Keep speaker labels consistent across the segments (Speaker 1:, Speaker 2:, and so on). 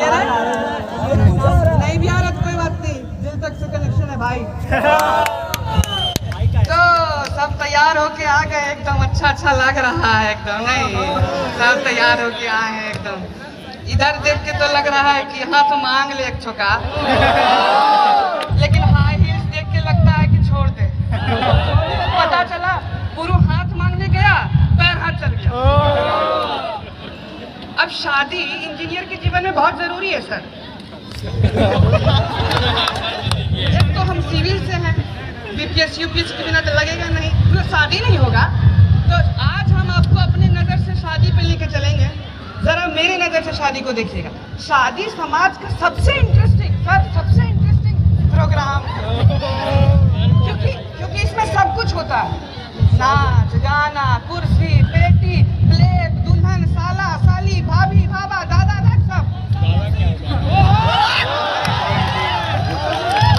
Speaker 1: कह रहा है नहीं भी आ रहा तो कोई बात नहीं, दिल तक से कनेक्शन है भाई। तो सब तैयार होके आ गए, एकदम अच्छा लग रहा है एकदम, नहीं सब तैयार होके आए हैं एकदम। इधर देख के तो लग रहा है कि हाथ मांग ले एक छोका, लेकिन हाई हील्स देख के लगता है कि छोड़ दे। पता चला गुरु हाथ मांगने गया, पैर हाथ चल गया। अब शादी इंजीनियर के जीवन में बहुत जरूरी है सर। एक तो हम सिविल से हैं, बीपीएस यूपीएस के बिना तो लगेगा नहीं, तो शादी नहीं होगा। तो आज हम आपको अपने नजर से शादी पे लेके चलेंगे, जरा मेरी नजर से शादी को देखिएगा। शादी समाज का सबसे इंटरेस्टिंग प्रोग्राम, क्योंकि इसमें सब कुछ होता है, नाच गाना, कुर्सी पेटी, प्लेट, दुल्हन, साला साली, भाभी भाभा, दादा दादा सब।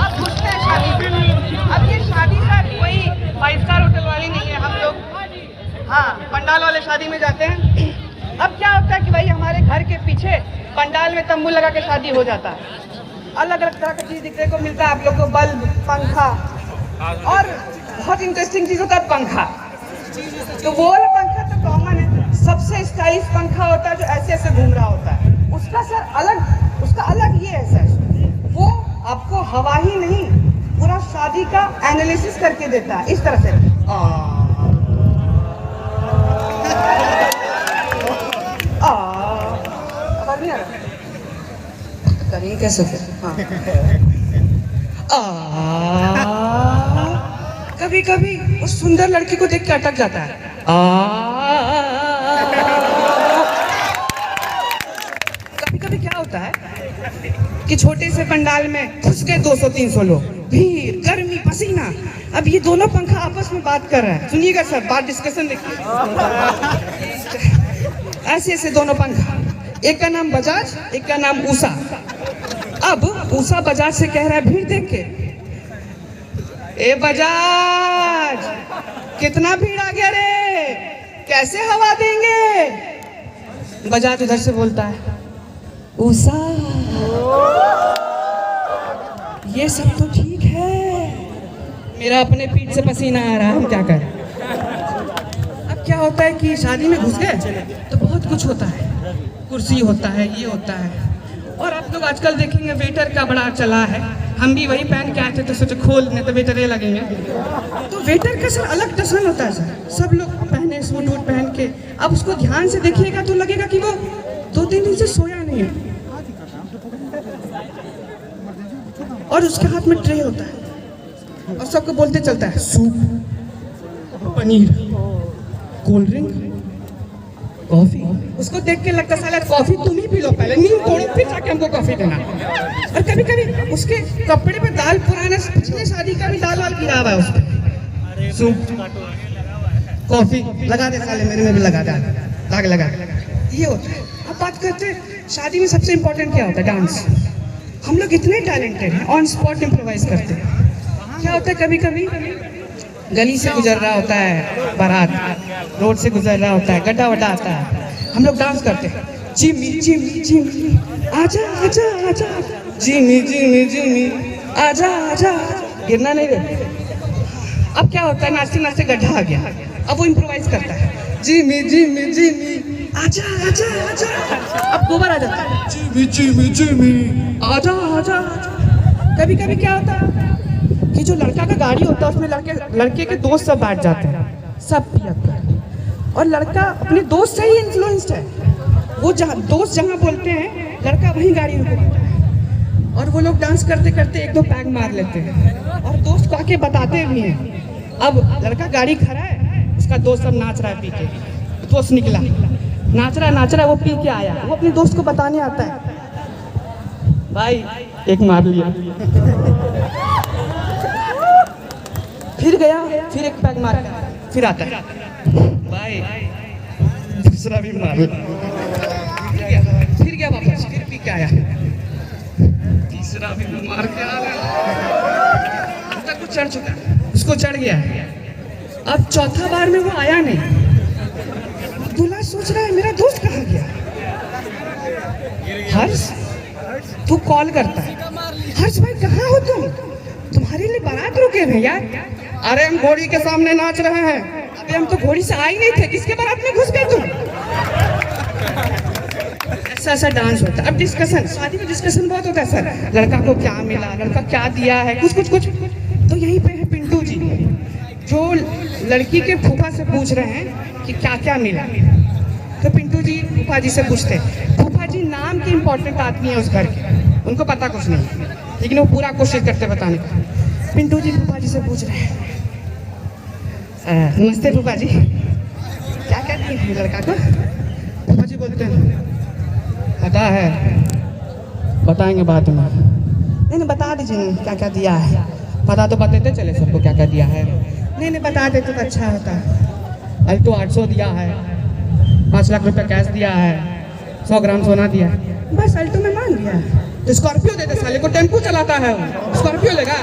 Speaker 1: अब घुसते हैं शादी में। अब ये शादी सर कोई 5 स्टार होटल वाली नहीं है, हम लोग हाँ पंडाल वाले शादी में जाते हैं। अब क्या होता है कि भाई हमारे घर के पीछे पंडाल में तंबू लगा के शादी हो जाता है, अलग अलग तरह का चीज देखने को मिलता है आप लोग को, बल्ब, पंखा, और बहुत इंटरेस्टिंग चीज होता है पंखा। तो वो वाला पंखा तो कॉमन है, सबसे स्टाइलिश पंखा होता है जो ऐसे ऐसे घूम रहा होता है। उसका अलग ये है सर, वो आपको हवा ही नहीं पूरा शादी का एनालिसिस करके देता है इस तरह से। करेंगे कैसे फिर? कभी कभी उस सुंदर लड़की को देख के अटक जाता है। कभी कभी क्या होता है कि छोटे से पंडाल में घुस गए 200-300 लोग, भीड़, गर्मी, पसीना। अब ये दोनों पंखा आपस में बात कर रहे हैं, सुनिएगा सर, बात डिस्कशन देखिए। ऐसे ऐसे दोनों पंखा, एक का नाम बजाज, एक का नाम उषा। अब उषा बजाज से कह रहा है भीड़ देख के, ए बजाज कितना भीड़ आ गया रे, कैसे हवा देंगे? बजाज उधर से बोलता है, उषा ये सब तो ठीक है, मेरा अपने पीठ से पसीना आ रहा है, हम क्या करें? अब क्या होता है कि शादी में घुस गए तो बहुत कुछ होता है, कुर्सी होता है, ये होता है। और आप लोग आजकल देखेंगे वेटर का बड़ा चला है, हम भी वही पहन के आए थे तो सोचे खोल नहीं तो वेटर ये लगेंगे। तो वेटर का सर अलग टसन होता है सर, सब लोग पहने सूट वूट पहन के। अब उसको ध्यान से देखिएगा तो लगेगा कि वो 2-3 दिन से सोया नहीं है, और उसके हाथ में ट्रे होता है और सबको बोलते चलता है soup, paneer, cold drink, coffee. उसको देख के लगता साला कॉफी तुम ही पी लो पहले, नींद तोड़ो फिर जाके हमको कॉफी देना। और कभी कभी उसके कपड़े पे दाल, पुराना पिछले शादी का भी दाल वाल गिरा हुआ है उस पे, सूप, कॉफी लगा दे साले, मेरे में भी लगा दे, दाग लगा दे, ये होता है। अब बात करते हैं शादी में सबसे इम्पोर्टेंट क्या होता है, डांस। हम लोग इतने टैलेंटेड हैं, ऑन स्पॉट इम्प्रोवाइज करते हैं। क्या होता है कभी कभी गली से गुजर रहा होता है बारात, रोड से गुजर रहा होता है, गड्ढा वड्ढा आता है, हम लोग डांस करते हैं, जिमी जिमी जिमी आजा आजा आजा, जिमी जिमी जिमी आजा आजा, गिरना नहीं रे। अब क्या होता है नाचते नाचते गड्ढा आ गया, अब वो इम्प्रोवाइज करता है, जिमी जिमी जिमी आजा आजा आजा, अब दोबारा आ जाता है, जिमी जिमी जिमी आजा आजा। कभी कभी क्या होता है कि जो लड़का का गाड़ी होता है उसमें लड़के के दोस्त सब बैठ जाते हैं, सब पियक्कर, और लड़का अपने दोस्त से ही इन्फ्लुएंस्ड है, वो दोस्त जहाँ बोलते हैं लड़का वहीं गाड़ी में बोलता है, और वो लोग डांस करते करते 1-2 पैग मार लेते हैं और दोस्त को आके बताते भी हैं। अब लड़का गाड़ी खड़ा है, उसका दोस्त सब नाच रहा है पी के, दोस्त निकला नाच रहा है, वो पी के आया, वो अपने दोस्त को बताने आता है, भाई एक मार लिया, फिर गया, फिर एक पैग मार, फिर आता है, भाई दूसरा भी मार, फिर गया वापस, फिर पी के आया, तीसरा भी मार के आ गया, तक वो चढ़ चुका, उसको चढ़ गया। अब चौथा बार में वो आया नहीं, दूल्हा सोच रहा है मेरा दोस्त कहाँ गया, हर्ष तू कॉल करता है, हर्ष भाई कहाँ हो तुम, तुम्हारे लिए बारात रुके हैं यार। अरे हम घोड़ी के सामने नाच रहे हैं। अबे हम तो घोड़ी से आए नहीं थे, किसके बारात में घुस गए तुम। ऐसा ऐसा डांस होता है। अब डिस्कशन, शादी में डिस्कशन बहुत होता है सर, लड़का को क्या मिला, लड़का क्या दिया है, कुछ कुछ कुछ। तो यहीं पे है पिंटू जी, जो लड़की के फूफा से पूछ रहे हैं कि क्या क्या मिला। तो पिंटू जी फूफा जी से पूछते, फूफा जी नाम की इम्पोर्टेंट आदमी है उस घर के, उनको पता कुछ नहीं, लेकिन वो पूरा कोशिश करते बताने का। पिंटू जी फूफा जी से पूछ रहे हैं, नमस्ते फूफा जी, क्या क्या दिए लड़का को। फूफा जी बोलते हैं, पता है, बताएंगे बाद में। नहीं बता दीजिए क्या क्या दिया है। पता तो बताते चले सबको क्या क्या दिया है। नहीं बता देते तो अच्छा होता। अल्टो 800 दिया है, 5 लाख रुपए कैश दिया है, 100 ग्राम सोना दिया है। बस अल्टो में मान लिया। तो स्कॉर्पियो दे दे साले को, टेम्पो चलाता है, स्कॉर्पियो लेगा।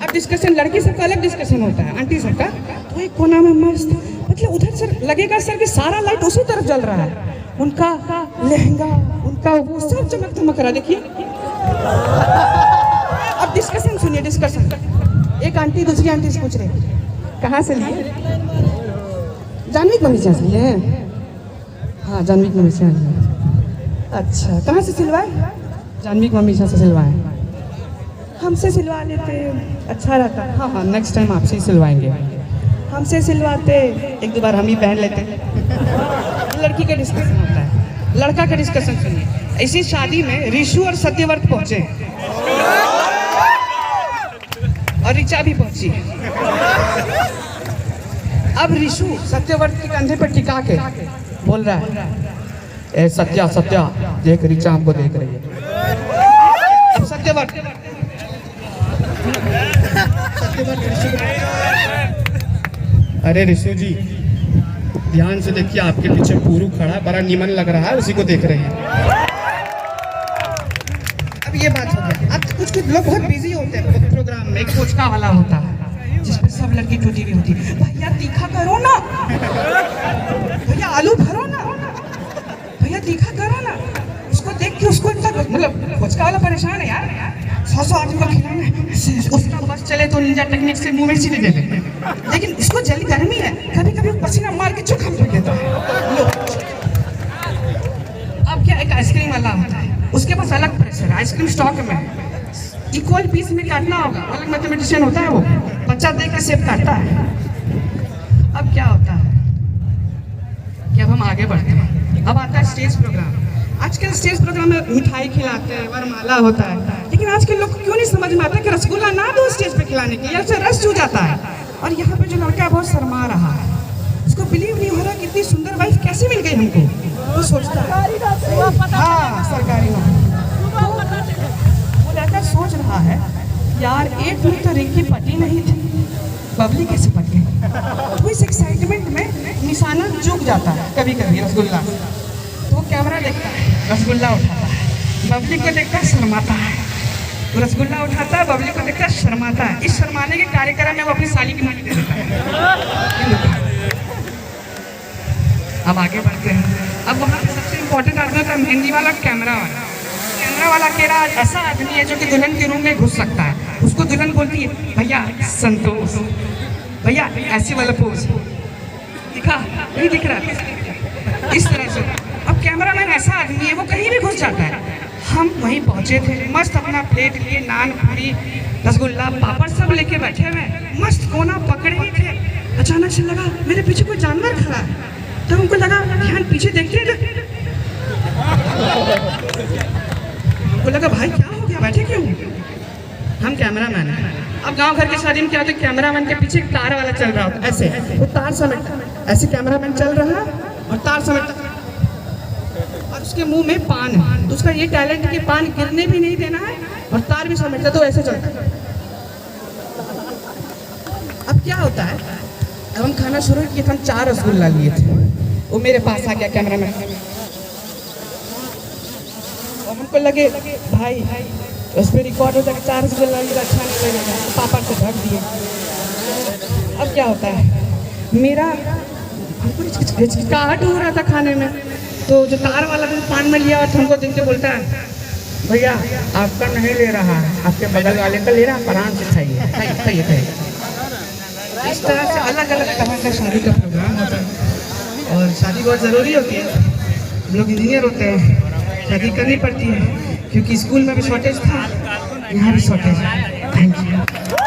Speaker 1: अब डिस्कशन, लड़की सबका अलग डिस्कशन होता है, आंटी सबका। तो एक कोना में मस्त, मतलब उधर सर लगेगा सर कि सारा लाइट उसी तरफ जल रहा है, उनका लहंगा, उनका वो सब चमक धमक रहा। देखिए अब डिस्कशन सुनिए, डिस्कशन। एक आंटी दूसरी आंटी से पूछ रहे, कहाँ से लिए, जानवी मम्मी से लिए हैं। हाँ जानवी मम्मी से लिए। अच्छा कहाँ से सिलवाए, जानवी मम्मी से सिलवाए। हमसे सिलवा लेते अच्छा रहता। हाँ नेक्स्ट टाइम आपसे ही सिलवाएंगे। हमसे सिलवाते, एक दो बार हम ही पहन लेते। लड़की का डिस्कशन होता है, लड़का का डिस्कशन सुनिए। इसी शादी में ऋषु और सत्यव्रत पहुंचे और ऋचा भी पहुंची। अब ऋषु सत्यव्रत के कंधे पर टिका के बोल रहा है, ए सत्या सत्या देख ऋचा हमको देख रही है। अब सत्यव्रत अरे ऋषु जी ध्यान से देखिए, आपके पीछे पुरु खड़ा है, बड़ा नीमन लग रहा है, उसी को देख रहे हैं। अब ये बात हो गया। अब कुछ कुछ लोग बहुत बिजी होते हैं प्रोग्राम में। एक कोचका वाला होता है जिसमें सब लड़की टूटी हुई होती है, भैया तीखा करो ना, भैया आलू भरो ना, भैया तीखा करो ना। उसको देख के उसको इतना, मतलब कोचका वाला परेशान है यार, 100 आदमी को खिलाना है, उसको बस चले तो निंजा टेक्निक से मुंह में सीधे दे दे। लेकिन इसको जल्दी गर्मी है, कभी कभी पसीना मार के चोखा फेंक देता है। अब क्या, एक आइसक्रीम वाला होता है, उसके पास अलग प्रेशर है, आइसक्रीम स्टॉक में इक्वल पीस में काटना होगा, अलग मैथमेटिशियन होता है वो, बच्चा देख के सेब काटता है। अब क्या होता है कि अब हम आगे बढ़ते हैं। अब आता है स्टेज प्रोग्राम। आजकल स्टेज प्रोग्राम में मिठाई खिलाते हैं, वरमाला होता है, लेकिन आजकल लोग क्यों नहीं समझ में आता कि रसगुल्ला ना दो स्टेज पे खिलाने के, यार रस चू जाता है। और यहाँ पे जो लड़का बहुत शर्मा रहा है, उसको बिलीव नहीं हो रहा कि इतनी सुंदर वाइफ कैसे मिल गई हमको। वो सोचता है हाँ सरकारी नौकरी। वो लड़का सोच रहा है यार एक में तो रिंकी पटी नहीं थी, बबली कैसे पट गई। तो इस एक्साइटमेंट में निशाना चूक जाता है कभी कभी रसगुल्ला। तो कैमरा देखता है, रसगुल्ला उठाता है, बबली को देखता है, शर्माता है। रसगुल्ला उठाता है, बबली को देखता है, शर्माता है। इस शर्माने के कार्यक्रम में वो अपनी साली की माली दे देता है। अब आगे बढ़ते हैं। अब वहाँ पे सबसे इम्पोर्टेंट आदमी होता है मेहंदी वाला, कैमरा वाला। कैमरा वाला कह रहा है ऐसा आदमी है जो कि दुल्हन के रूम में घुस सकता है। उसको दुल्हन बोलती है, भैया संतोष, भैया ऐसे वाला पोज दिखा, नहीं दिख रहा, इस तरह से। अब कैमरामैन ऐसा आदमी है, वो कहीं भी घुस जाता है। हम वहीं पहुंचे थे, मस्त अपना प्लेट लिए, नान पूरी रसगुल्ला पापड़ सब लेके बैठे हुए, मस्त कोना पकड़े ही थे। अचानक से लगा मेरे पीछे कोई जानवर खड़ा है, तो हमको लगा ध्यान पीछे देखते हैं। हमको लगा भाई क्या हो गया, बैठे क्यों। हम कैमरामैन हैं। अब गांव घर की शादी में क्या होता है, कैमरामैन के पीछे एक तार वाला चल रहा होता है, ऐसे वो तार समेटता, ऐसे कैमरामैन चल रहा है और तार समेटता, और उसके मुंह में पान है। तो उसका ये टैलेंट है कि पान गिरने भी नहीं देना है और तार भी समेटता, तो ऐसे चलता है। अब क्या होता है, अब हम खाना शुरू किए थे, हम 4 रसगुल्ला लिए थे। वो मेरे पास आ गया कैमरामैन, और हमको लगे भाई उस पर रिकॉर्ड होता है कि 4 रसगुल्ला लिए, अच्छा नहीं लगेगा, तो पापा से ढक दिए। अब क्या होता है, मेरा हमको हिचकिचाहट हो रहा था खाने में, तो जो तार वाला था पान में लिया और हमको देख के बोलता है, भैया आपका नहीं ले रहा, आपके बगल वाले का ले रहा, आराम से खाइए खाइए खाइए। इस तरह से अलग अलग तरह का शादी का प्रोग्राम होता है और शादी बहुत ज़रूरी होती है। हम लोग इंजीनियर होते हैं, शादी करनी पड़ती है क्योंकि स्कूल में भी शॉर्टेज था, यहाँ भी शॉर्टेज है। Thank you.